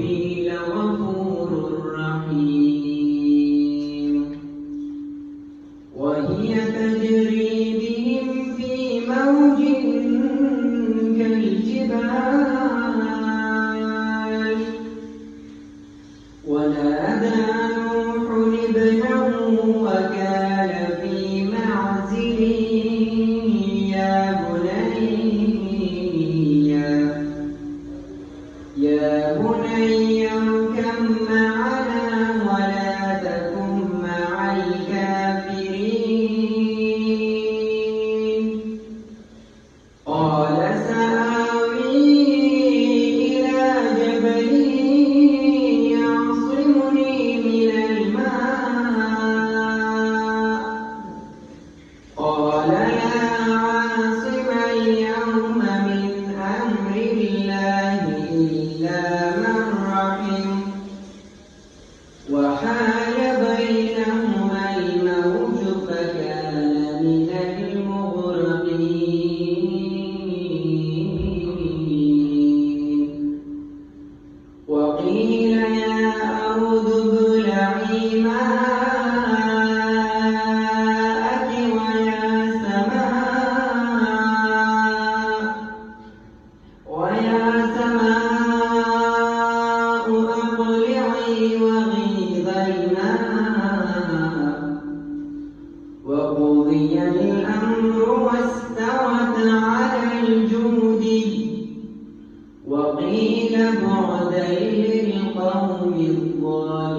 ربي لغفور رحيم وهي تجري بهم في موج كالجبال ونادى نوح ابنه وكان في معزل يا بني اركب معنا ولا تكن مع الكافرين قال سآوي إلى جبل يعصمني من الماء قال لا عاصم اليوم من أمر الله إلا من رحم وحال بينهما الموج فكان من المغرقين وقيل يا أرض ابلعي ماءك ويا سماء أقلعي وغيض الماء وقضي الأمر واستوت على الجود وقيل بعدا للقوم الظالمين